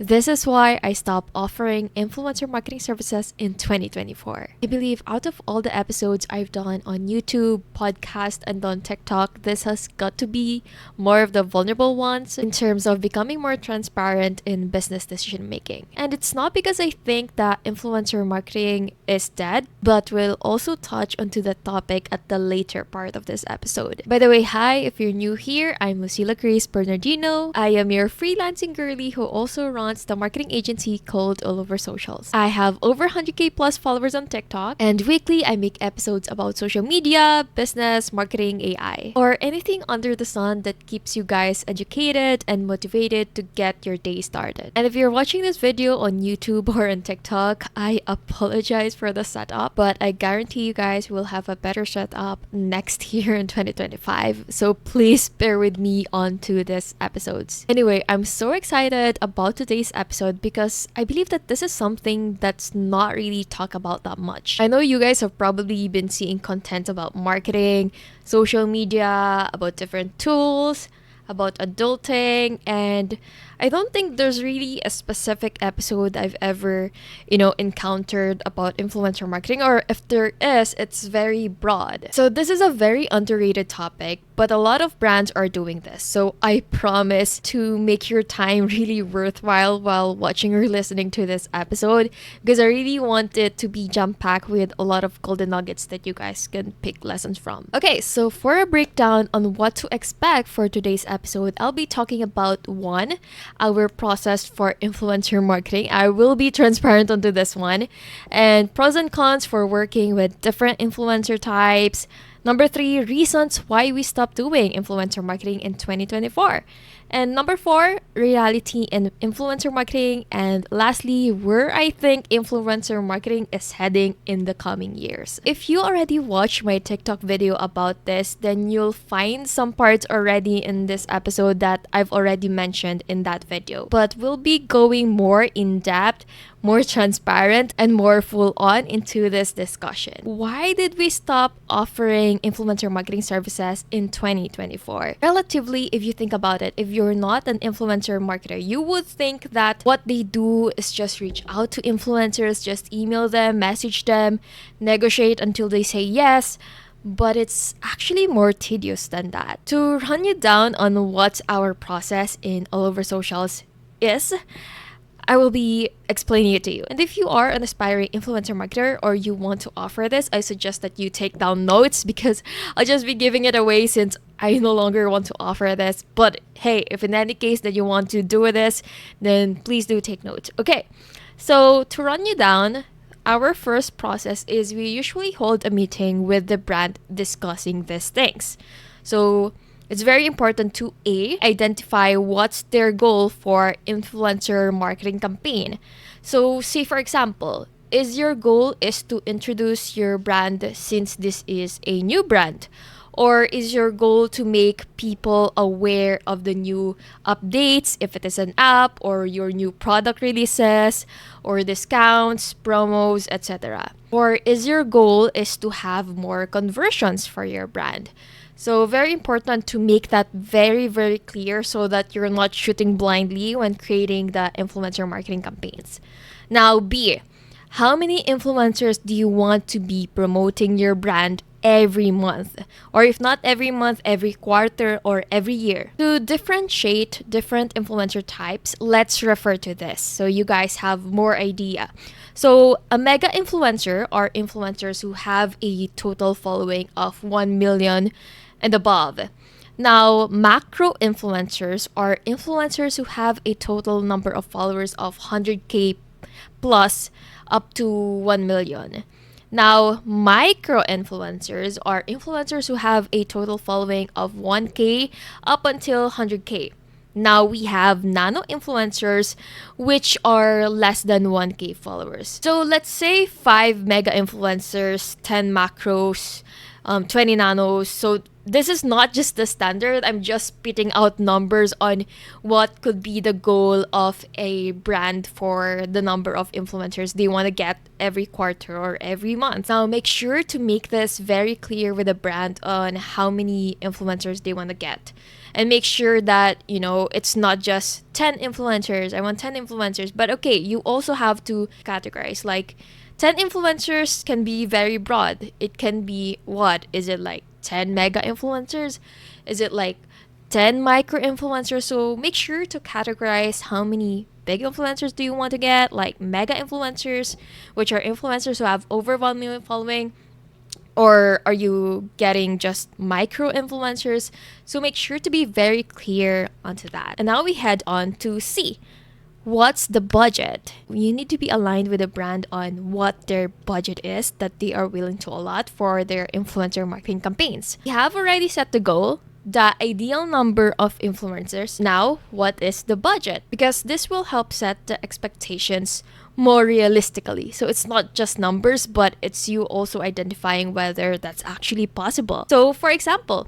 This is why I stopped offering influencer marketing services in 2024. I believe out of all the episodes I've done on YouTube, podcast, and on TikTok, this has got to be more of the vulnerable ones in terms of becoming more transparent in business decision making. And it's not because I think that influencer marketing is dead, but we'll also touch onto the topic at the later part of this episode. By the way, hi, if you're new here, I'm Lucila Grace Bernardino. I am your freelancing girly who also runs the marketing agency called All Over Socials. I have over 100k plus followers on TikTok, and weekly I make episodes about social media, business, marketing, AI, or anything under the sun that keeps you guys educated and motivated to get your day started. And if you're watching this video on YouTube or on TikTok, I apologize for the setup, but I guarantee you guys will have a better setup next year in 2025. So please bear with me on to this episodes. Anyway, I'm so excited about today's episode because I believe that this is something that's not really talked about that much. I know you guys have probably been seeing content about marketing, social media, about different tools, about adulting, and I don't think there's really a specific episode I've ever, encountered about influencer marketing, or if there is, it's very broad. So this is a very underrated topic, but a lot of brands are doing this. So I promise to make your time really worthwhile while watching or listening to this episode, because I really want it to be jam-packed with a lot of golden nuggets that you guys can pick lessons from. Okay, so for a breakdown on what to expect for today's episode, I'll be talking about our process for influencer marketing. I will be transparent onto this one, and pros and cons for working with different influencer types. Number 3, reasons why we stopped doing influencer marketing in 2024. And number 4, reality in influencer marketing. And lastly, where I think influencer marketing is heading in the coming years. If you already watched my TikTok video about this, then you'll find some parts already in this episode that I've already mentioned in that video. But we'll be going more in depth, more transparent, and more full on into this discussion. Why did we stop offering influencer marketing services in 2024? Relatively, if you think about it, if you're not an influencer marketer, you would think that what they do is just reach out to influencers, just email them, message them, negotiate until they say yes. But it's actually more tedious than that. To run you down on what our process in All Over Socials is, I will be explaining it to you. And if you are an aspiring influencer marketer or you want to offer this, I suggest that you take down notes because I'll just be giving it away since I no longer want to offer this. But hey, if in any case that you want to do this, then please do take notes. Okay, so to run you down, our first process is we usually hold a meeting with the brand discussing these things. So it's very important to identify what's their goal for influencer marketing campaign. So say for example, is your goal is to introduce your brand since this is a new brand? Or is your goal to make people aware of the new updates, if it is an app, or your new product releases, or discounts, promos, etc.? Or is your goal is to have more conversions for your brand? So very important to make that very, very clear so that you're not shooting blindly when creating the influencer marketing campaigns. Now, B, how many influencers do you want to be promoting your brand every month? Or if not every month, every quarter or every year? To differentiate different influencer types, let's refer to this so you guys have more idea. So a mega influencer are influencers who have a total following of 1 million and above. Now, macro influencers are influencers who have a total number of followers of 100k plus up to 1 million. Now, micro influencers are influencers who have a total following of 1k up until 100k. Now we have nano influencers, which are less than 1k followers. So let's say 5 mega influencers, 10 macros, 20 nanos. So this is not just the standard. I'm just spitting out numbers on what could be the goal of a brand for the number of influencers they want to get every quarter or every month. Now, make sure to make this very clear with the brand on how many influencers they want to get. and make sure that, it's not just 10 influencers. I want 10 influencers. But okay, you also have to categorize. Like, 10 influencers can be very broad. It can be, what? Is it like 10 mega influencers? Is it like 10 micro influencers? So make sure to categorize how many big influencers do you want to get, like mega influencers, which are influencers who have over 1 million following, or are you getting just micro influencers? So make sure to be very clear onto that. And now we head on to C. What's the budget? You need to be aligned with the brand on what their budget is that they are willing to allot for their influencer marketing campaigns. You have already set the goal, the ideal number of influencers. Now, what is the budget? Because this will help set the expectations more realistically. So it's not just numbers, but it's you also identifying whether that's actually possible. So, for example,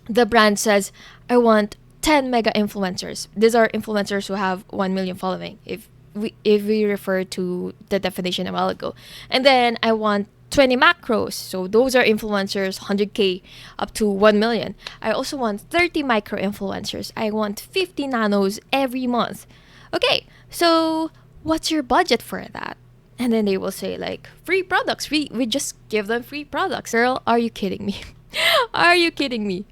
the brand says, I want 10 mega influencers. These are influencers who have 1 million following, if we refer to the definition a while ago. And then I want 20 macros. So those are influencers 100K up to 1 million. I also want 30 micro influencers. I want 50 nanos every month. Okay, so what's your budget for that? And then they will say, like, free products. We just give them free products. Girl, are you kidding me? Are you kidding me?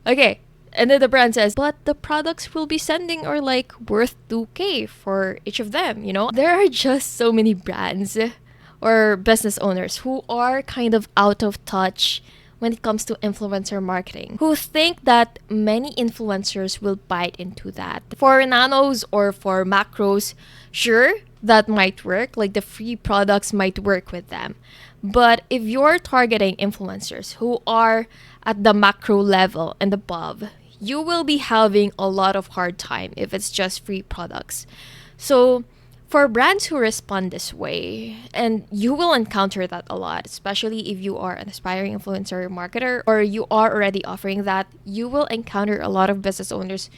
Okay. And then the brand says, but the products we'll be sending are like worth 2K for each of them, There are just so many brands or business owners who are kind of out of touch when it comes to influencer marketing, who think that many influencers will bite into that. For nanos or for macros, sure, that might work. Like, the free products might work with them. But if you're targeting influencers who are at the macro level and above, you will be having a lot of hard time if it's just free products. So for brands who respond this way, and you will encounter that a lot, especially if you are an aspiring influencer marketer or you are already offering that, you will encounter a lot of business owners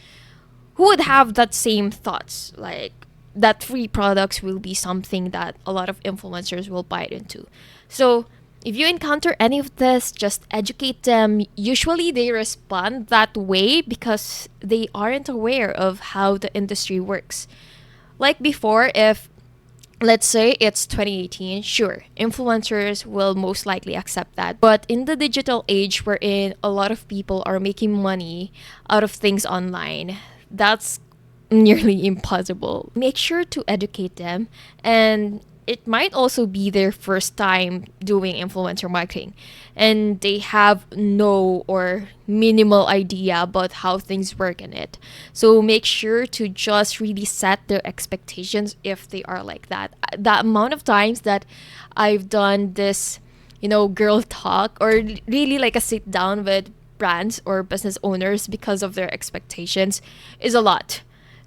who would have that same thoughts, like that free products will be something that a lot of influencers will bite into. So if you encounter any of this, just educate them. Usually they respond that way because they aren't aware of how the industry works. Like before, if let's say it's 2018, sure, influencers will most likely accept that. But in the digital age wherein a lot of people are making money out of things online, that's nearly impossible. Make sure to educate them, and it might also be their first time doing influencer marketing and they have no or minimal idea about how things work in it. So make sure to just really set their expectations if they are like that. The amount of times that I've done this, girl talk or really like a sit down with brands or business owners because of their expectations is a lot.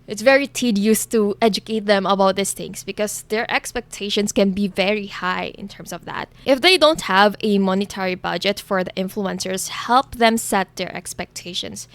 It's very tedious to educate them about these things because their expectations can be very high in terms of that. If they don't have a monetary budget for the influencers, help them set their expectations.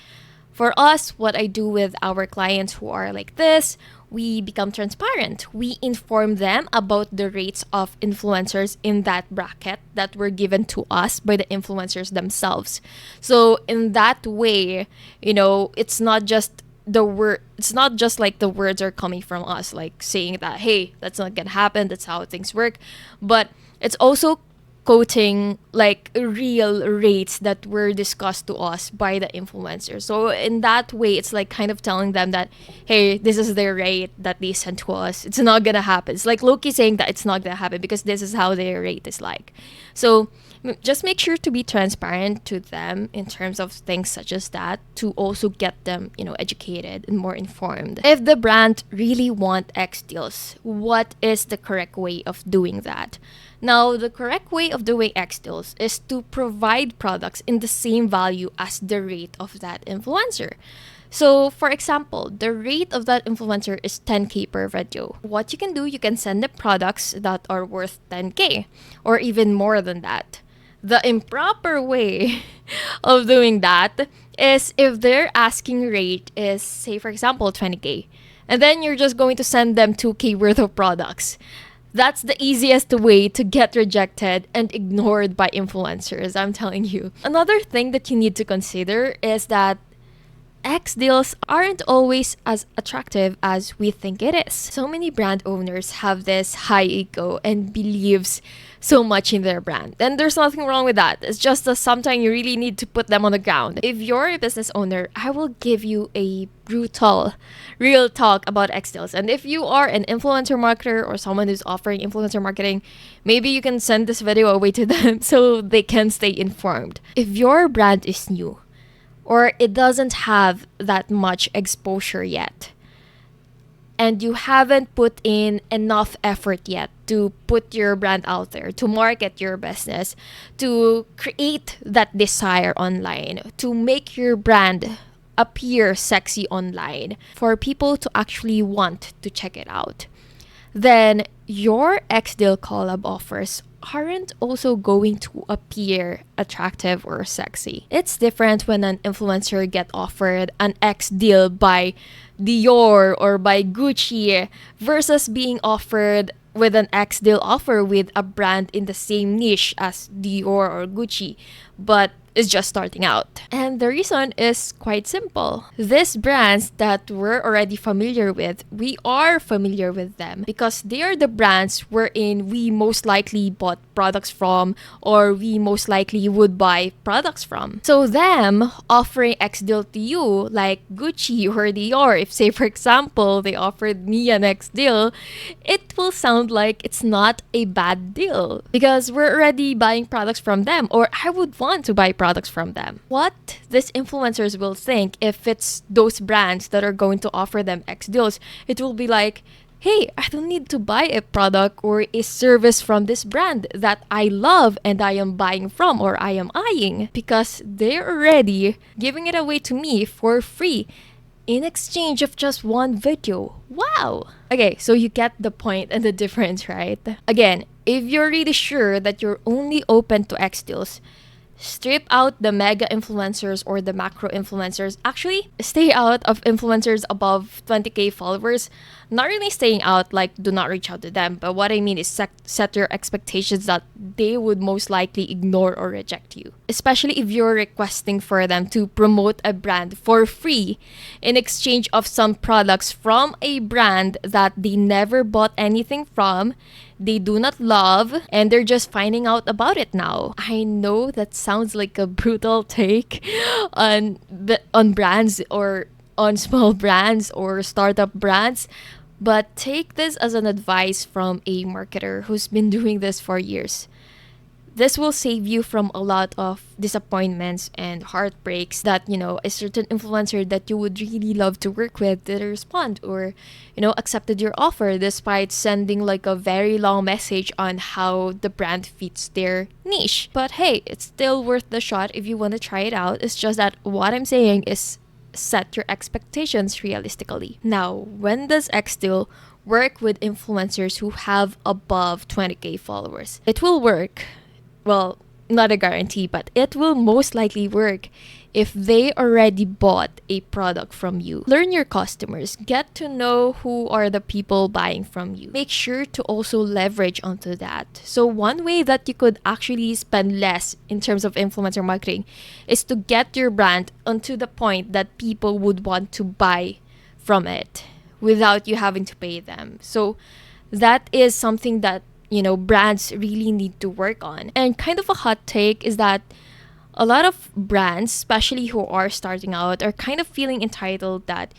For us, what I do with our clients who are like this, we become transparent. We inform them about the rates of influencers in that bracket that were given to us by the influencers themselves. So in that way, it's not just like the words are coming from us, like saying that, hey, that's not gonna happen, that's how things work, but it's also quoting like real rates that were discussed to us by the influencer. So in that way, it's like kind of telling them that, hey, this is their rate that they sent to us. It's not gonna happen. It's like Loki saying that it's not gonna happen because this is how their rate is like. So just make sure to be transparent to them in terms of things such as that to also get them, educated and more informed. If the brand really want X deals, what is the correct way of doing that? Now, the correct way of doing X deals is to provide products in the same value as the rate of that influencer. So, for example, the rate of that influencer is 10K per video. What you can do, you can send the products that are worth 10K or even more than that. The improper way of doing that is if their asking rate is, say, for example, 20K, and then you're just going to send them 2K worth of products. That's the easiest way to get rejected and ignored by influencers, I'm telling you. Another thing that you need to consider is that X deals aren't always as attractive as we think it is. So many brand owners have this high ego and believes so much in their brand. And there's nothing wrong with that. It's just that sometimes you really need to put them on the ground. If you're a business owner, I will give you a brutal, real talk about X deals. And if you are an influencer marketer or someone who's offering influencer marketing, maybe you can send this video away to them so they can stay informed. If your brand is new, or it doesn't have that much exposure yet, and you haven't put in enough effort yet to put your brand out there, to market your business, to create that desire online, to make your brand appear sexy online for people to actually want to check it out, then your xdeal collab offers aren't also going to appear attractive or sexy. It's different when an influencer get offered an X deal by Dior or by Gucci versus being offered with an X deal offer with a brand in the same niche as Dior or Gucci, but is just starting out. And the reason is quite simple. These brands that we're already familiar with, we are familiar with them because they are the brands wherein we most likely bought products from or we most likely would buy products from. So them offering X deal to you like Gucci or Dior, if say for example they offered me an X deal, it will sound like it's not a bad deal because we're already buying products from them, or I would want to buy products from them. What these influencers will think if it's those brands that are going to offer them X deals, it will be like, hey, I don't need to buy a product or a service from this brand that I love and I am buying from or I am eyeing because they're already giving it away to me for free in exchange of just one video. Wow! Okay, so you get the point and the difference, right? Again, if you're really sure that you're only open to X deals, strip out the mega influencers or the macro influencers. Actually, stay out of influencers above 20k followers. Not really staying out like do not reach out to them, but what I mean is set your expectations that they would most likely ignore or reject you. Especially if you're requesting for them to promote a brand for free in exchange of some products from a brand that they never bought anything from, they do not love, and they're just finding out about it now. I know that sounds like a brutal take on brands or on small brands or startup brands, but take this as an advice from a marketer who's been doing this for years. This will save you from a lot of disappointments and heartbreaks that, a certain influencer that you would really love to work with didn't respond or, accepted your offer despite sending like a very long message on how the brand fits their niche. But hey, it's still worth the shot if you want to try it out. It's just that what I'm saying is set your expectations realistically. Now, when does xdeal work with influencers who have above 20k followers? It will work. Well, not a guarantee, but it will most likely work if they already bought a product from you. Learn your customers. Get to know who are the people buying from you. Make sure to also leverage onto that. So one way that you could actually spend less in terms of influencer marketing is to get your brand onto the point that people would want to buy from it without you having to pay them. So that is something that brands really need to work on. And kind of a hot take is that a lot of brands, especially who are starting out, are kind of feeling entitled that,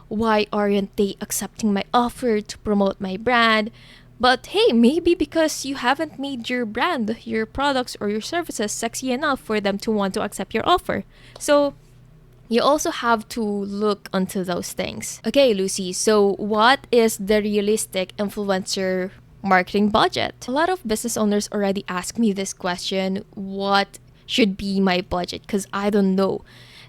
why aren't they accepting my offer to promote my brand? But hey, maybe because you haven't made your brand, your products or your services sexy enough for them to want to accept your offer. So you also have to look onto those things. Okay, Lucy, so what is the realistic influencer marketing budget? A lot of business owners already ask me this question, what should be my budget? Because I don't know.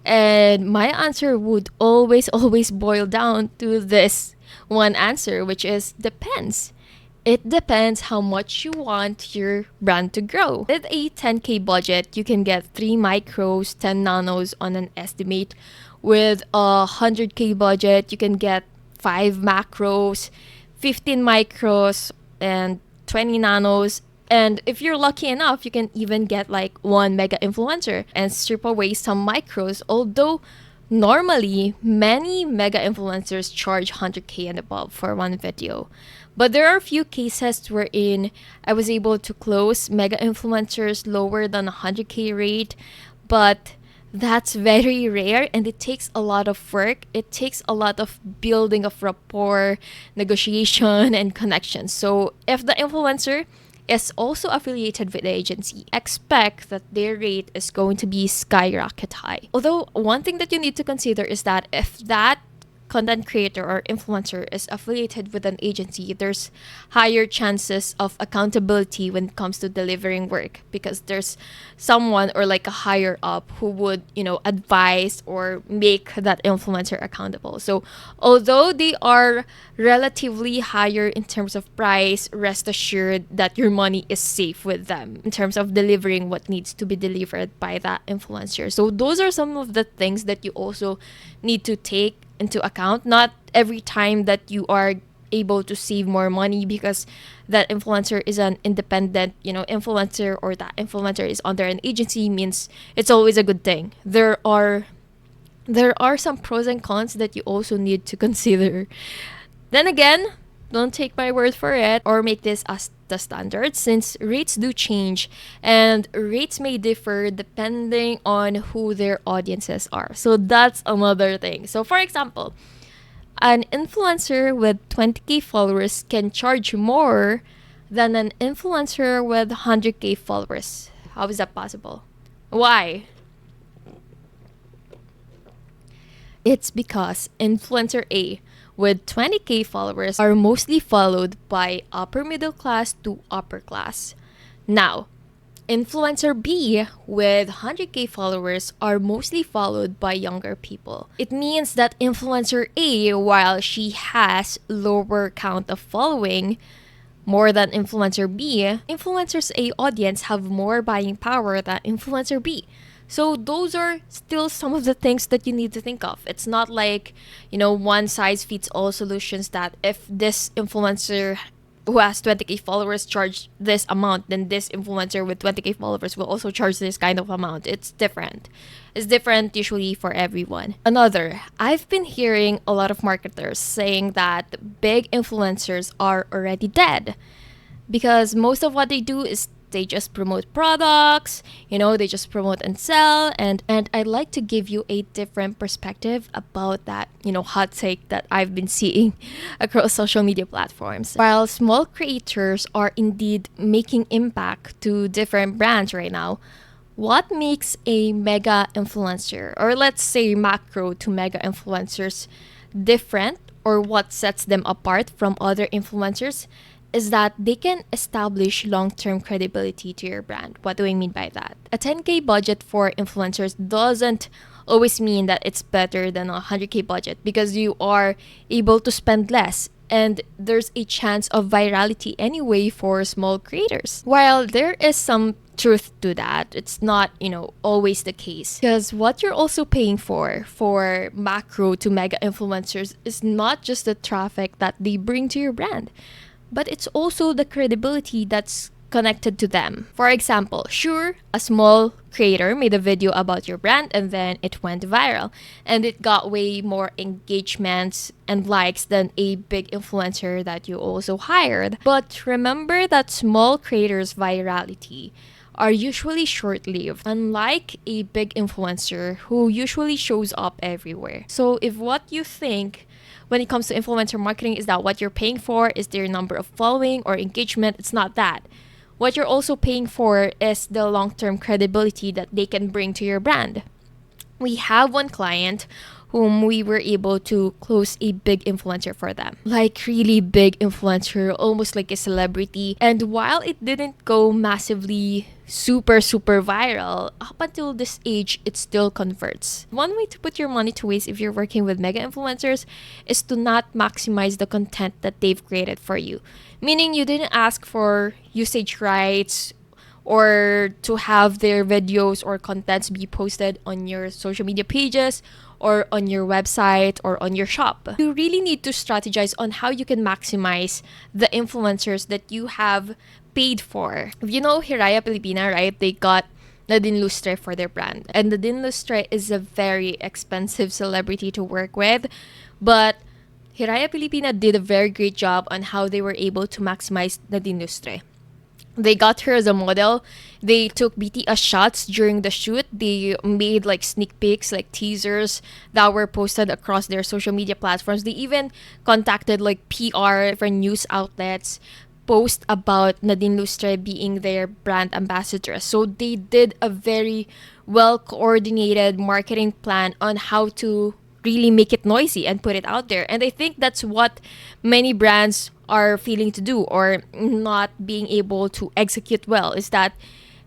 And my answer would always boil down to this one answer, which is depends. It depends how much you want your brand to grow. With a 10k budget, you can get 3 micros, 10 nanos on an estimate. With a 100k budget, you can get 5 macros, 15 micros, and 20 nanos. And if you're lucky enough, you can even get like 1 mega influencer and strip away some micros. Although Normally, many mega influencers charge 100K and above for one video. But there are a few cases wherein I was able to close mega influencers lower than 100K rate, but that's very rare and it takes a lot of work. It takes a lot of building of rapport, negotiation, and connection. So if the influencer is also affiliated with the agency, expect that their rate is going to be skyrocket high. Although one thing that you need to consider is that if that content creator or influencer is affiliated with an agency, there's higher chances of accountability when it comes to delivering work because there's someone or like a higher up who would, advise or make that influencer accountable. So although they are relatively higher in terms of price, rest assured that your money is safe with them in terms of delivering what needs to be delivered by that influencer. So those are some of the things that you also need to take into account. Not every time that you are able to save more money because that influencer is an independent, influencer, or that influencer is under an agency means it's always a good thing. There are some pros and cons that you also need to consider. Then again, don't take my word for it or make this as the standard since rates do change and rates may differ depending on who their audiences are. So that's another thing. So for example, an influencer with 20K followers can charge more than an influencer with 100K followers. How is that possible? Why? It's because influencer A with 20K followers are mostly followed by upper middle class to upper class. Now, influencer B with 100K followers are mostly followed by younger people. It means that influencer A, while she has lower count of following, more than influencer B, influencers A audience have more buying power than influencer B. So those are still some of the things that you need to think of. It's not like, one size fits all solutions that if this influencer who has 20K followers charge this amount, then this influencer with 20K followers will also charge this kind of amount. It's different. It's different usually for everyone. Another, I've been hearing a lot of marketers saying that big influencers are already dead because most of what they do is they just promote products, they just promote and sell. And I'd like to give you a different perspective about that, hot take that I've been seeing across social media platforms. While small creators are indeed making impact to different brands right now, what makes a mega influencer, or let's say macro to mega influencers, different, or what sets them apart from other influencers is that they can establish long-term credibility to your brand. What do I mean by that? A 10K budget for influencers doesn't always mean that it's better than a 100K budget because you are able to spend less and there's a chance of virality anyway for small creators. While there is some truth to that, it's not, always the case. Because what you're also paying for macro to mega influencers is not just the traffic that they bring to your brand, but it's also the credibility that's connected to them. For example, sure, a small creator made a video about your brand and then it went viral and it got way more engagements and likes than a big influencer that you also hired. But remember that small creators' virality are usually short-lived, unlike a big influencer who usually shows up everywhere. So if what you think when it comes to influencer marketing is that what you're paying for is their number of following or engagement, it's not that. What you're also paying for is the long-term credibility that they can bring to your brand. We have one client whom we were able to close a big influencer for them. Like really big influencer, almost like a celebrity. And while it didn't go massively super viral, up until this age, it still converts. One way to put your money to waste if you're working with mega influencers is to not maximize the content that they've created for you. Meaning you didn't ask for usage rights or to have their videos or contents be posted on your social media pages or on your website or on your shop. You really need to strategize on how you can maximize the influencers that you have paid for. You know Hiraya Pilipina, right? They got Nadine Lustre for their brand. And Nadine Lustre is a very expensive celebrity to work with, but Hiraya Pilipina did a very great job on how they were able to maximize Nadine Lustre. They got her as a model. They took BTS shots during the shoot. They made like sneak peeks, like teasers that were posted across their social media platforms. They even contacted like PR, different news outlets, post about Nadine Lustre being their brand ambassadress. So they did a very well coordinated marketing plan on how to really make it noisy and put it out there. And I think that's what many brands are failing to do or not being able to execute well, is that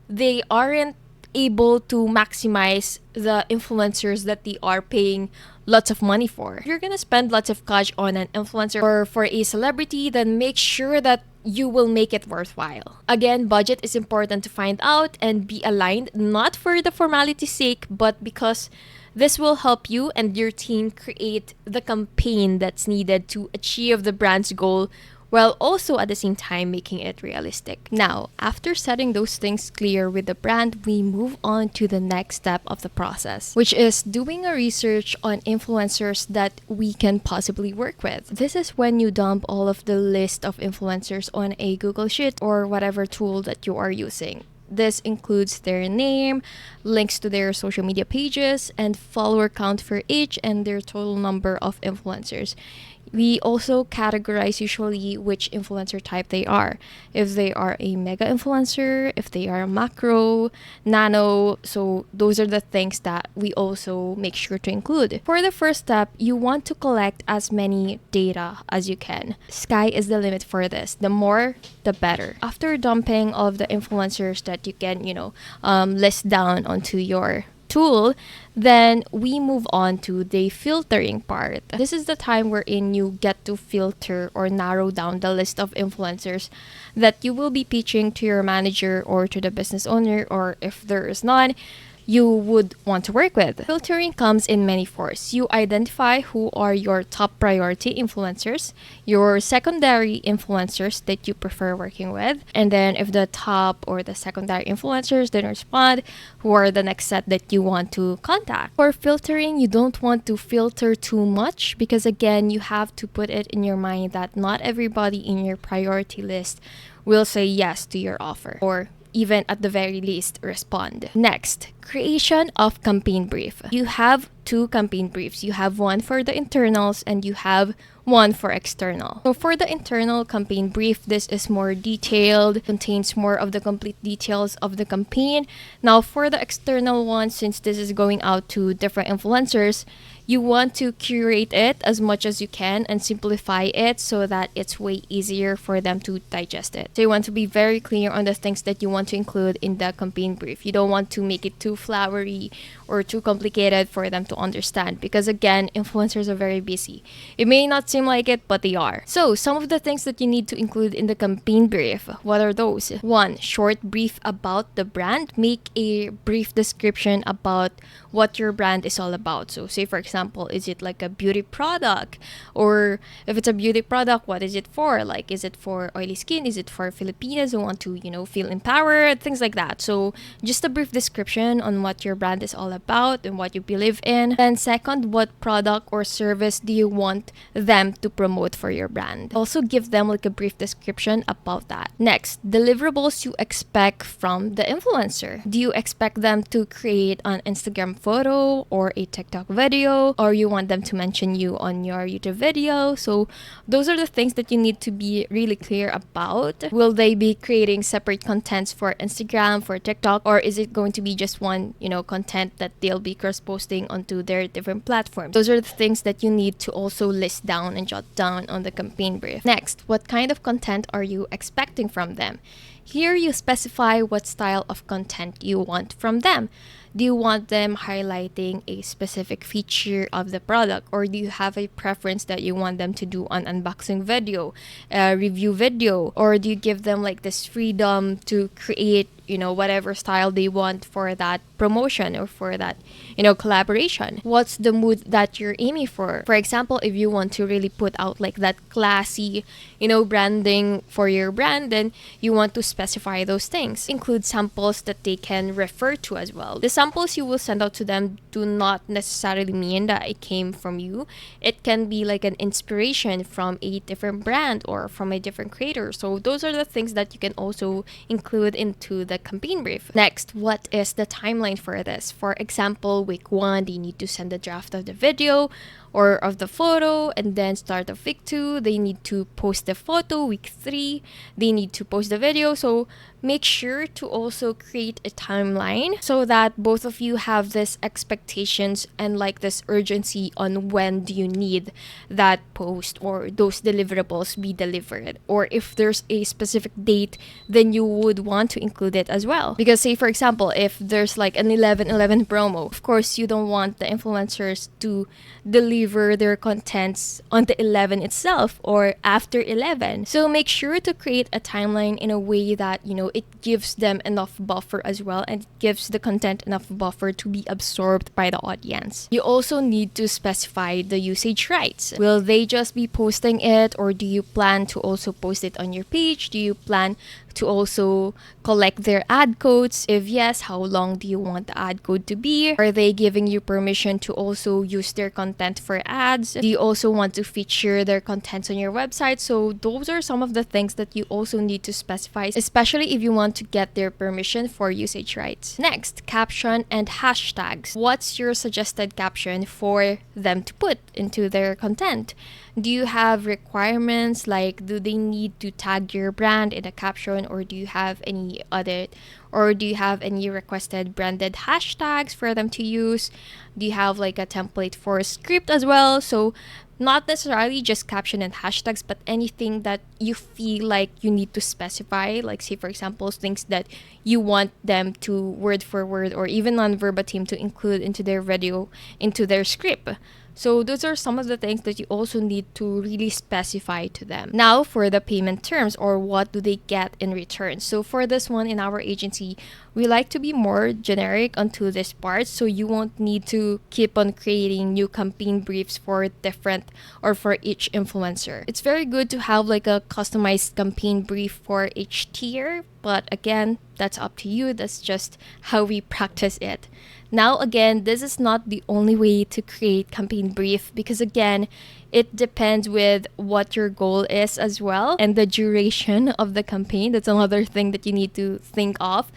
they aren't able to maximize the influencers that they are paying lots of money for. If you're gonna spend lots of cash on an influencer or for a celebrity, then make sure that you will make it worthwhile. Again, budget is important to find out and be aligned, not for the formality's sake, but because this will help you and your team create the campaign that's needed to achieve the brand's goal, while also at the same time making it realistic. Now, after setting those things clear with the brand, we move on to the next step of the process, which is doing a research on influencers that we can possibly work with. This is when you dump all of the list of influencers on a Google Sheet or whatever tool that you are using. This includes their name, links to their social media pages, and follower count for each, and their total number of influencers. We also categorize usually which influencer type they are. If they are a mega influencer, if they are a macro, nano. So those are the things that we also make sure to include. For the first step, you want to collect as many data as you can. Sky is the limit for this. The more, the better. After dumping all of the influencers that you can, list down onto your tool, then we move on to the filtering part. This is the time wherein you get to filter or narrow down the list of influencers that you will be pitching to your manager or to the business owner, or if there is none, you would want to work with. Filtering comes in many forms. You identify who are your top priority influencers, your secondary influencers that you prefer working with, and then if the top or the secondary influencers didn't respond, who are the next set that you want to contact. For filtering, you don't want to filter too much because again, you have to put it in your mind that not everybody in your priority list will say yes to your offer, or even at the very least respond. Next, creation of campaign brief. You have two campaign briefs. You have one for the internals and you have one for external. So for the internal campaign brief, this is more detailed, contains more of the complete details of the campaign. Now for the external one, since this is going out to different influencers, you want to curate it as much as you can and simplify it so that it's way easier for them to digest it. So you want to be very clear on the things that you want to include in the campaign brief. You don't want to make it too flowery or too complicated for them to understand because again, influencers are very busy. It may not seem like it, but they are. So some of the things that you need to include in the campaign brief, what are those? One, short brief about the brand. Make a brief description about what your brand is all about. So say for example, is it like a beauty product? Or if it's a beauty product, what is it for? Like, is it for oily skin? Is it for Filipinas who want to, feel empowered? Things like that. So just a brief description on what your brand is all about and what you believe in. Then second, what product or service do you want them to promote for your brand? Also give them like a brief description about that. Next, deliverables you expect from the influencer. Do you expect them to create an Instagram photo or a TikTok video, or you want them to mention you on your YouTube video? So those are the things that you need to be really clear about. Will they be creating separate contents for Instagram, for TikTok, or is it going to be just one, content that they'll be cross-posting onto their different platforms? Those are the things that you need to also list down and jot down on the campaign brief. Next, what kind of content are you expecting from them? Here you specify what style of content you want from them. Do you want them highlighting a specific feature of the product, or do you have a preference that you want them to do an unboxing video, a review video, or do you give them like this freedom to create whatever style they want for that promotion or for that collaboration. What's the mood that you're aiming for example, if you want to really put out like that classy branding for your brand, then you want to specify those things. Include samples that they can refer to as well. The samples you will send out to them do not necessarily mean that it came from you. It can be like an inspiration from a different brand or from a different creator. So those are the things that you can also include into the campaign brief. Next, what is the timeline for this? For example, week 1, they need to send a draft of the video or of the photo, and then start of week 2, they need to post the photo. Week 3, they need to post the video. So make sure to also create a timeline so that both of you have this expectations and like this urgency on when do you need that post or those deliverables be delivered, or if there's a specific date, then you would want to include it as well. Because say for example, if there's like an 11/11 promo, of course you don't want the influencers to deliver their contents on the 11 itself or after 11. So make sure to create a timeline in a way that it gives them enough buffer as well, and it gives the content enough buffer to be absorbed by the audience. You also need to specify the usage rights. Will they just be posting it, or do you plan to also post it on your page? Do you plan to also collect their ad codes? If yes, how long do you want the ad code to be? Are they giving you permission to also use their content for ads? Do you also want to feature their contents on your website? So those are some of the things that you also need to specify, especially if you want to get their permission for usage rights. Next, caption and hashtags. What's your suggested caption for them to put into their content? Do you have requirements, like do they need to tag your brand in a caption, or do you have any requested branded hashtags for them to use? Do you have like a template for a script as well? So not necessarily just caption and hashtags, but anything that you feel like you need to specify, like say for example, things that you want them to word for word or even non-verbatim to include into their video, into their script. So those are some of the things that you also need to really specify to them. Now for the payment terms, or what do they get in return. So for this one in our agency, we like to be more generic onto this part, so you won't need to keep on creating new campaign briefs for different or for each influencer. It's very good to have like a customized campaign brief for each tier, but again, that's up to you. That's just how we practice it. Now again, this is not the only way to create campaign brief, because again, it depends with what your goal is as well, and the duration of the campaign. That's another thing that you need to think of.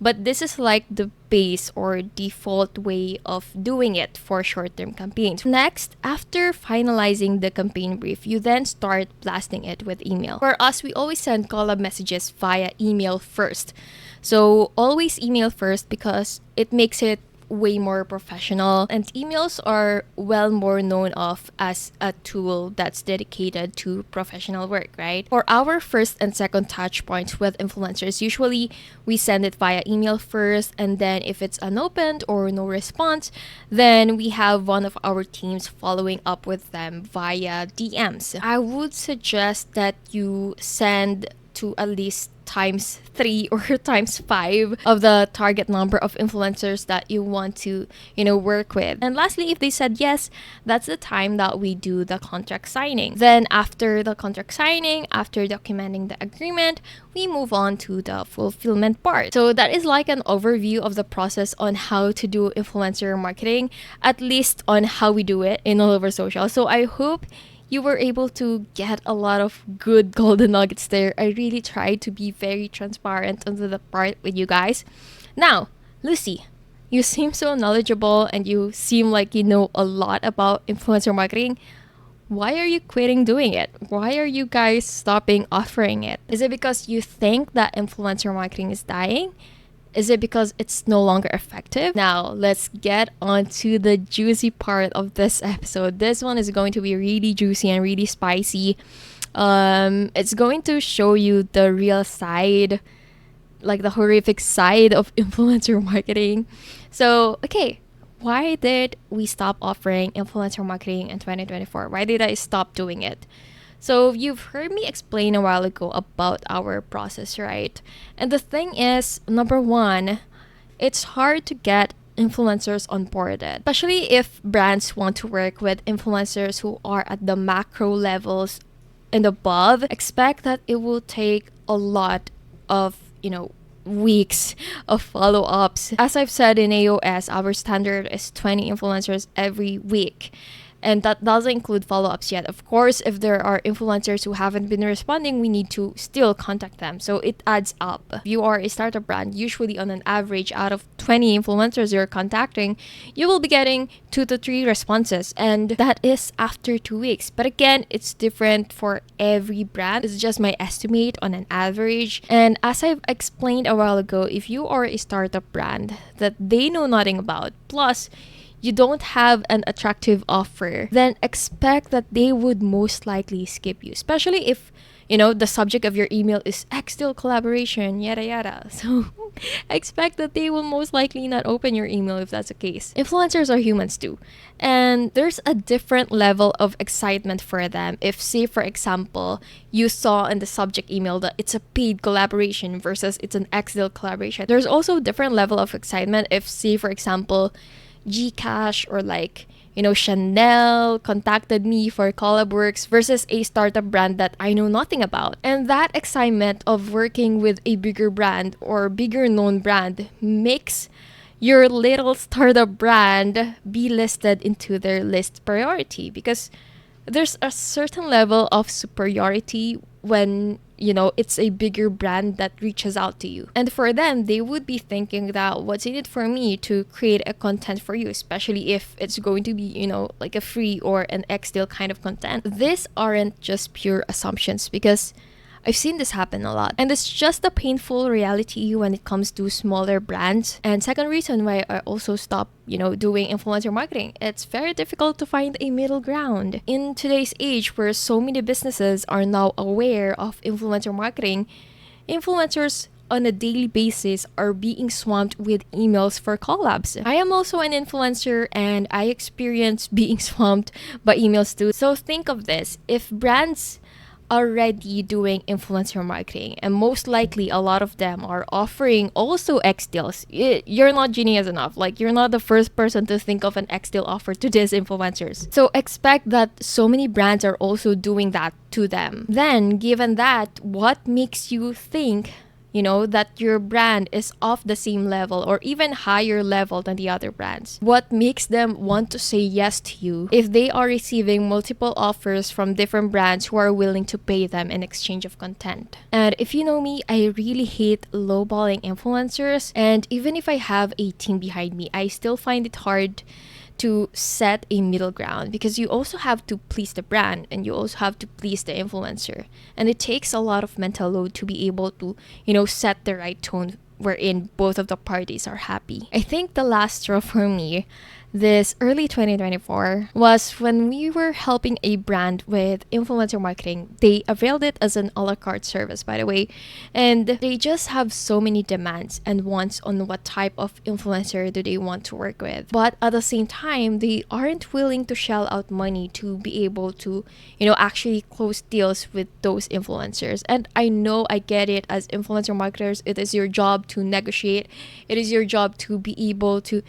But this is like the base or default way of doing it for short-term campaigns. Next, after finalizing the campaign brief, you then start blasting it with email. For us, we always send collab messages via email first. So always email first, because it makes it way more professional, and emails are well more known of as a tool that's dedicated to professional work, right? For our first and second touch points with influencers, usually we send it via email first, and then if it's unopened or no response, then we have one of our teams following up with them via DMs. I would suggest that you send to at least times 3 or times 5 of the target number of influencers that you want to, work with. And lastly, if they said yes, that's the time that we do the contract signing. Then after the contract signing, after documenting the agreement, we move on to the fulfillment part. So that is like an overview of the process on how to do influencer marketing, at least on how we do it in all over social. So I hope you were able to get a lot of good golden nuggets there. I really tried to be very transparent onto the part with you guys. Now, Lucy, you seem so knowledgeable and you seem like you know a lot about influencer marketing. Why are you quitting doing it? Why are you guys stopping offering it? Is it because you think that influencer marketing is dying? Is it because it's no longer effective? Now, let's get on to the juicy part of this episode. This one is going to be really juicy and really spicy. It's going to show you the real side, like the horrific side of influencer marketing. So, okay, why did we stop offering influencer marketing in 2024? Why did I stop doing it? So you've heard me explain a while ago about our process, right? And the thing is, number one, it's hard to get influencers onboarded, especially if brands want to work with influencers who are at the macro levels and above. Expect that it will take a lot of, weeks of follow-ups. As I've said in AOS, our standard is 20 influencers every week. And that doesn't include follow-ups yet. Of course, if there are influencers who haven't been responding, we need to still contact them. So it adds up. If you are a startup brand, usually on an average out of 20 influencers you're contacting, you will be getting 2 to 3 responses. And that is after 2 weeks. But again, it's different for every brand. It's just my estimate on an average. And as I've explained a while ago, if you are a startup brand that they know nothing about, plus you don't have an attractive offer, then expect that they would most likely skip you, especially if the subject of your email is xdeal collaboration, yada yada. So expect that they will most likely not open your email if that's the case. Influencers are humans too, and there's a different level of excitement for them if, say for example, you saw in the subject email that it's a paid collaboration versus it's an xdeal collaboration. There's also a different level of excitement if, say for example, Gcash or Chanel contacted me for collab works versus a startup brand that I know nothing about. And that excitement of working with a bigger brand or bigger known brand makes your little startup brand be listed into their list priority, because there's a certain level of superiority when it's a bigger brand that reaches out to you. And for them, they would be thinking that what's in it for me to create a content for you, especially if it's going to be, like a free or an xdeal kind of content. These aren't just pure assumptions, because I've seen this happen a lot. And it's just a painful reality when it comes to smaller brands. And second reason why I also stopped, doing influencer marketing. It's very difficult to find a middle ground. In today's age where so many businesses are now aware of influencer marketing, influencers on a daily basis are being swamped with emails for collabs. I am also an influencer and I experience being swamped by emails too. So think of this. If brands already doing influencer marketing, and most likely a lot of them are offering also xdeals, you're not genius enough. Like, you're not the first person to think of an xdeal offer to these influencers. So expect that so many brands are also doing that to them. Then, given that, what makes you think that your brand is off the same level or even higher level than the other brands? What makes them want to say yes to you if they are receiving multiple offers from different brands who are willing to pay them in exchange of content? And if you know me, I really hate lowballing influencers. And even if I have a team behind me, I still find it hard to set a middle ground, because you also have to please the brand and you also have to please the influencer, and it takes a lot of mental load to be able to set the right tone wherein both of the parties are happy. I think the last straw for me this early 2024 was when we were helping a brand with influencer marketing. They availed it as an a la carte service, by the way, and they just have so many demands and wants on what type of influencer do they want to work with. But at the same time, they aren't willing to shell out money to be able to, actually close deals with those influencers. And I know, I get it, as influencer marketers, it is your job to negotiate. It is your job to be able to,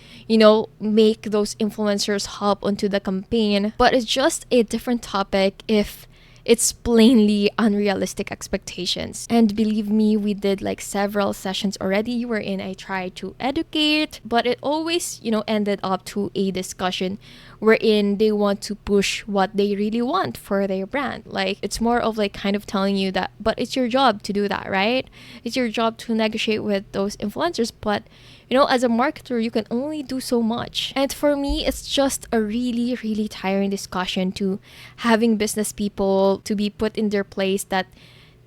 make those influencers hop onto the campaign. But it's just a different topic if it's plainly unrealistic expectations. And believe me, we did like several sessions already wherein I tried to educate, but it always, ended up to a discussion wherein they want to push what they really want for their brand. Like, it's more of like kind of telling you that, but it's your job to do that, right? It's your job to negotiate with those influencers, but as a marketer, you can only do so much. And for me, it's just a really, really tiring discussion to having business people to be put in their place that,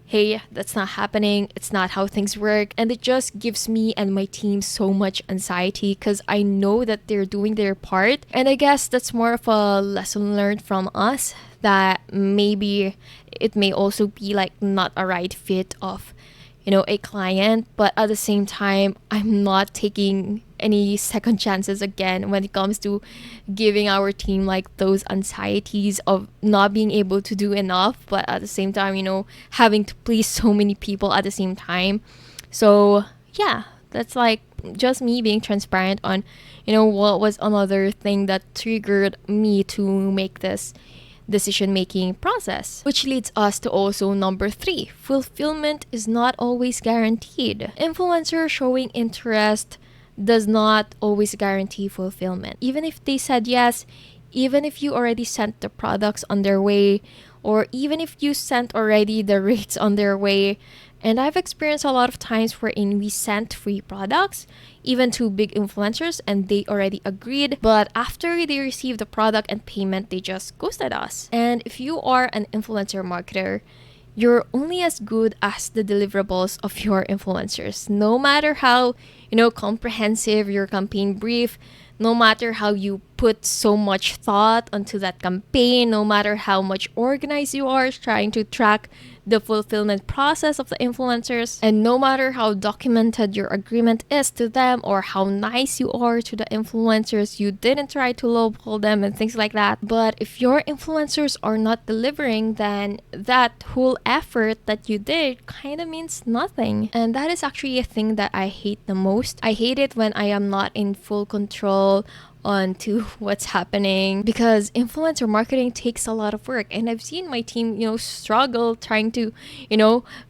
hey, that's not happening. It's not how things work. And it just gives me and my team so much anxiety because I know that they're doing their part. And I guess that's more of a lesson learned from us, that maybe it may also be like not a right fit of a client, but at the same time, I'm not taking any second chances again when it comes to giving our team like those anxieties of not being able to do enough, but at the same time, having to please so many people at the same time. So yeah, that's like just me being transparent on, what was another thing that triggered me to make this decision making process. Which leads us to also number 3. Fulfillment is not always guaranteed. Influencer showing interest does not always guarantee fulfillment. Even if they said yes, even if you already sent the products on their way, or even if you sent already the rates on their way. And I've experienced a lot of times wherein we sent free products, even to big influencers, and they already agreed. But after they received the product and payment, they just ghosted us. And if you are an influencer marketer, you're only as good as the deliverables of your influencers. No matter how, comprehensive your campaign brief, no matter how you put so much thought onto that campaign, no matter how much organized you are trying to track the fulfillment process of the influencers, and no matter how documented your agreement is to them or how nice you are to the influencers, you didn't try to lowball them and things like that. But if your influencers are not delivering, then that whole effort that you did kind of means nothing. And that is actually a thing that I hate the most. I hate it when I am not in full control onto what's happening, because influencer marketing takes a lot of work, and I've seen my team struggle trying to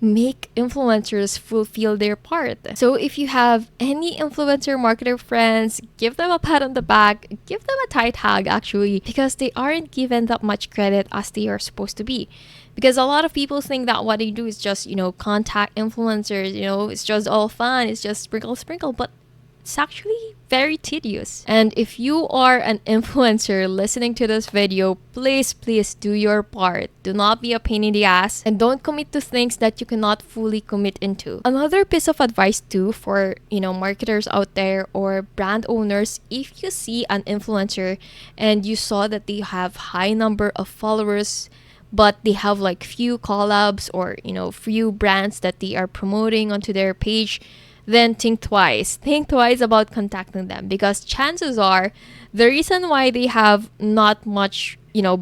make influencers fulfill their part. So if you have any influencer marketer friends, give them a pat on the back, give them a tight hug actually, because they aren't given that much credit as they are supposed to be. Because a lot of people think that what they do is just contact influencers, it's just all fun, it's just sprinkle, but it's actually very tedious. And if you are an influencer listening to this video, please do your part. Do not be a pain in the ass, and don't commit to things that you cannot fully commit into. Another piece of advice too for marketers out there or brand owners: if you see an influencer and you saw that they have high number of followers, but they have like few collabs or few brands that they are promoting onto their page, then think twice. Think twice about contacting them, because chances are the reason why they have not much,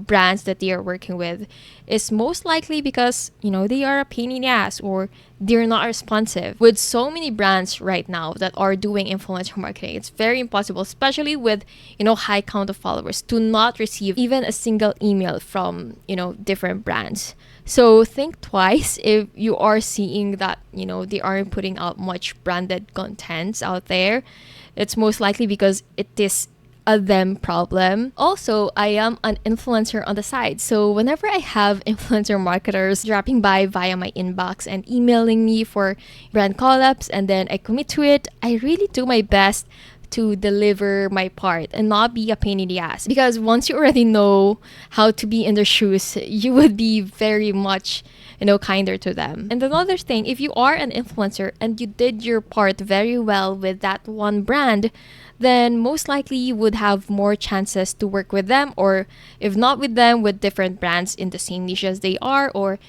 brands that they are working with is most likely because, they are a pain in the ass or they're not responsive. With so many brands right now that are doing influencer marketing, it's very impossible, especially with, high count of followers, to not receive even a single email from, different brands. So think twice if you are seeing that, they aren't putting out much branded contents out there. It's most likely because it is a them problem. Also, I am an influencer on the side. So whenever I have influencer marketers dropping by via my inbox and emailing me for brand collabs, and then I commit to it, I really do my best to deliver my part and not be a pain in the ass. Because once you already know how to be in their shoes, you would be very much, kinder to them. And another thing, if you are an influencer and you did your part very well with that one brand, then most likely you would have more chances to work with them, or if not with them, with different brands in the same niche as they are, or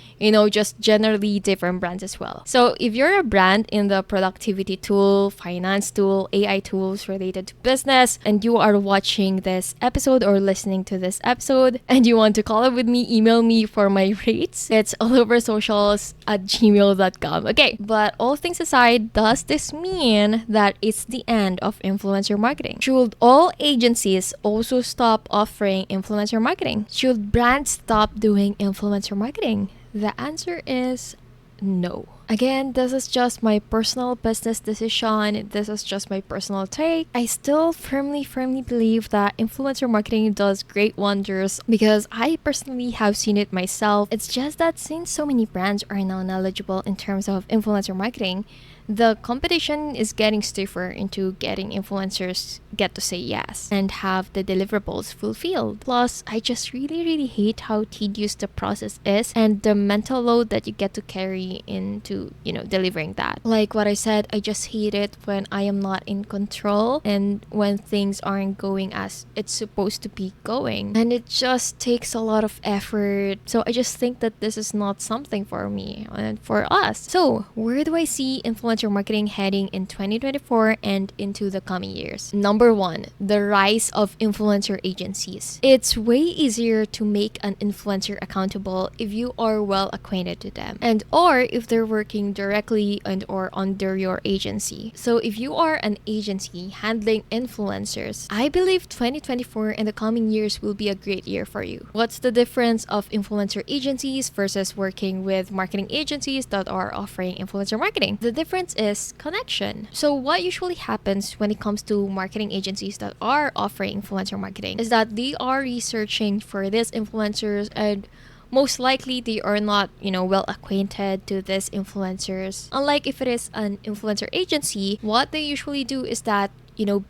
just generally different brands as well. So if you're a brand in the productivity tool, finance tool, AI tools related to business, and you are watching this episode or listening to this episode and you want to collab with me, email me for my rates. It's alloversocials@gmail.com. Okay, but all things aside, does this mean that it's the end of influencer marketing? Should all agencies also stop offering influencer marketing? Should brands stop doing influencer marketing? The answer is no. Again, this is just my personal business decision. This is just my personal take. I still firmly believe that influencer marketing does great wonders, because I personally have seen it myself. It's just that since so many brands are now knowledgeable in terms of influencer marketing, the competition is getting stiffer into getting influencers get to say yes and have the deliverables fulfilled. Plus, I just really hate how tedious the process is and the mental load that you get to carry strategy into, delivering that. Like what I said, I just hate it when I am not in control and when things aren't going as it's supposed to be going. And it just takes a lot of effort. So I just think that this is not something for me and for us. So where do I see influencer marketing heading in 2024 and into the coming years? Number one, the rise of influencer agencies. It's way easier to make an influencer accountable if you are well acquainted to them and or if they're working directly and or under your agency. So if you are an agency handling influencers, I believe 2024 and the coming years will be a great year for you. What's the difference of influencer agencies versus working with marketing agencies that are offering influencer marketing? The difference is connection. So what usually happens when it comes to marketing agencies that are offering influencer marketing is that they are researching for these influencers and most likely they are not, well acquainted to these influencers. Unlike if it is an influencer agency, what they usually do is that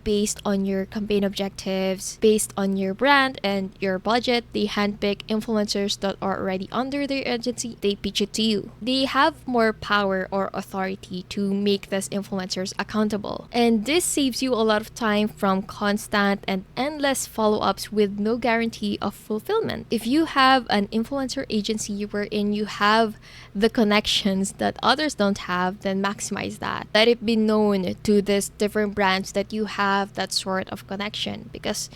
based on your campaign objectives, based on your brand and your budget, they handpick influencers that are already under their agency. They pitch it to you. They have more power or authority to make these influencers accountable. And this saves you a lot of time from constant and endless follow-ups with no guarantee of fulfillment. If you have an influencer agency wherein you have the connections that others don't have, then maximize that. Let it be known to these different brands that you have that sort of connection, because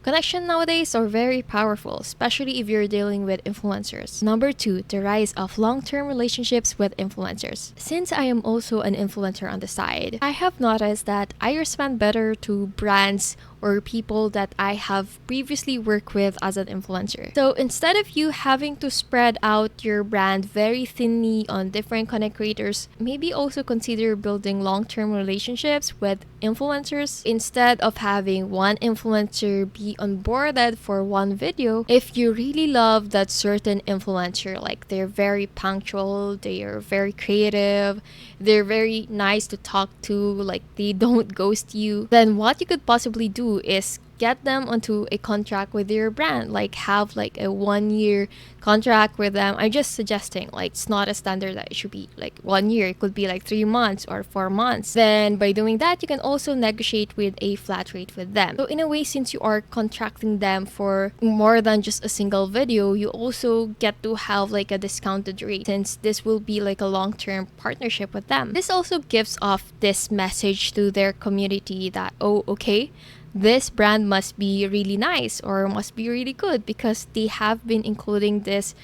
connection nowadays are very powerful, especially if you're dealing with influencers. Number two, the rise of long-term relationships with influencers. Since I am also an influencer on the side, I have noticed that I respond better to brands or people that I have previously worked with as an influencer. So instead of you having to spread out your brand very thinly on different content creators, maybe also consider building long-term relationships with influencers instead of having one influencer be onboarded for one video. If you really love that certain influencer, like they're very punctual, they are very creative, they're very nice to talk to, like they don't ghost you, then what you could possibly do is get them onto a contract with your brand, like have like a 1 year contract with them. I'm just suggesting, like it's not a standard that it should be like 1 year. It could be like 3 months or 4 months. Then by doing that, you can also negotiate with a flat rate with them. So in a way, since you are contracting them for more than just a single video, you also get to have like a discounted rate, since this will be like a long-term partnership with them. This also gives off this message to their community that, oh, okay, this brand must be really nice or must be really good because they have been including this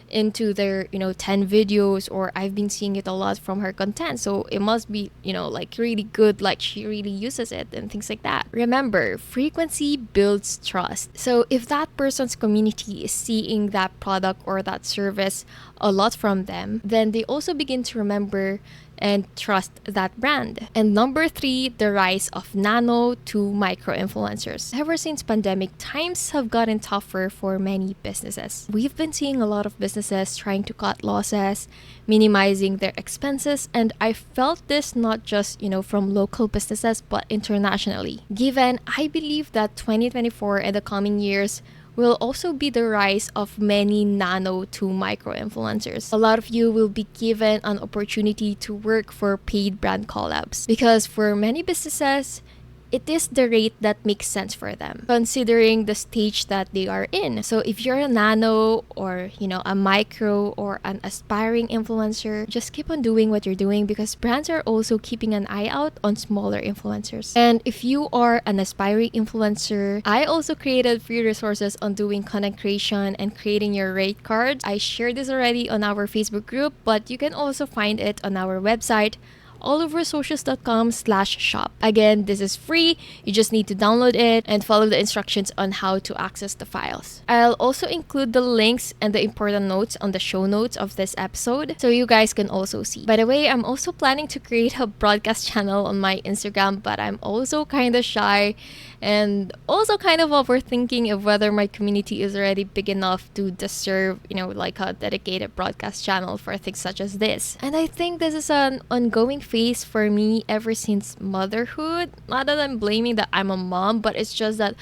into their 10 videos, or I've been seeing it a lot from her content, so it must be like really good, like she really uses it and things like that. Remember, frequency builds trust. So if that person's community is seeing that product or that service a lot from them, then they also begin to remember and trust that brand. And number three, the rise of nano to micro influencers. Ever since pandemic, times have gotten tougher for many businesses. We've been seeing a lot of businesses trying to cut losses, minimizing their expenses, and I felt this not just, from local businesses, but internationally. Given, I believe that 2024 and the coming years will also be the rise of many nano to micro influencers. A lot of you will be given an opportunity to work for paid brand collabs, because for many businesses, it is the rate that makes sense for them, considering the stage that they are in. So if you're a nano or, a micro or an aspiring influencer, just keep on doing what you're doing, because brands are also keeping an eye out on smaller influencers. And if you are an aspiring influencer, I also created free resources on doing content creation and creating your rate cards. I shared this already on our Facebook group, but you can also find it on our website, alloversocials.com/shop. Again, this is free. You just need to download it and follow the instructions on how to access the files. I'll also include the links and the important notes on the show notes of this episode, so you guys can also see. By the way, I'm also planning to create a broadcast channel on my Instagram, but I'm also kind of shy and also kind of overthinking of whether my community is already big enough to deserve, like a dedicated broadcast channel for things such as this. And I think this is an ongoing phase for me ever since motherhood. Not that I'm blaming that I'm a mom, but it's just that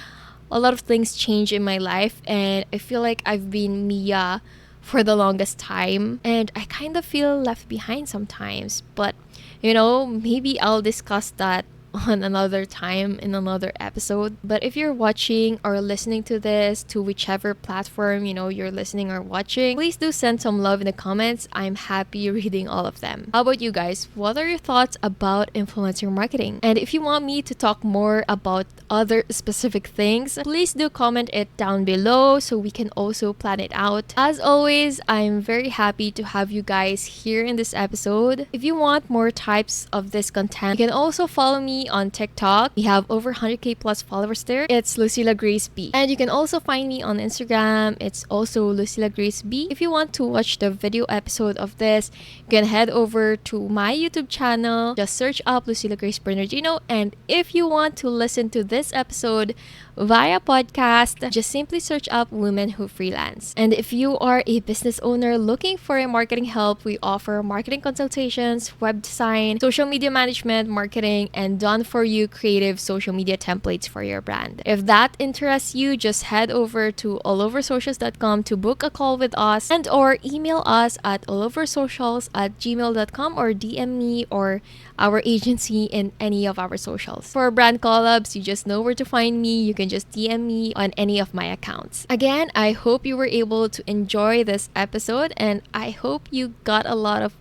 a lot of things change in my life, and I feel like I've been Mia for the longest time, and I kind of feel left behind sometimes. But maybe I'll discuss that on another time in another episode. But if you're watching or listening to this to whichever platform you're listening or watching, please do send some love in the comments. I'm happy reading all of them. How about you guys? What are your thoughts about influencer marketing? And if you want me to talk more about other specific things, please do comment it down below so we can also plan it out. As always, I'm very happy to have you guys here in this episode. If you want more types of this content, you can also follow me on TikTok. We have over 100k plus followers there. It's Lucilla Grace B. And you can also find me on Instagram. It's also Lucilla Grace B. If you want to watch the video episode of this, you can head over to my YouTube channel. Just search up Lucilla Grace Bernardino. And if you want to listen to this episode via podcast, just simply search up Women Who Freelance. And if you are a business owner looking for a marketing help, we offer marketing consultations, web design, social media management, marketing, and done for you creative social media templates for your brand. If that interests you, just head over to alloversocials.com to book a call with us, and or email us at alloversocials@gmail.com or DM me or our agency in any of our socials. For brand collabs, you just know where to find me. You can just DM me on any of my accounts. Again, I hope you were able to enjoy this episode, and I hope you got a lot of,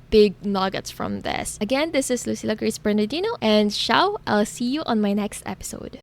big nuggets from this. Again, this is Lucilla Grace Bernardino, and ciao. I'll see you on my next episode.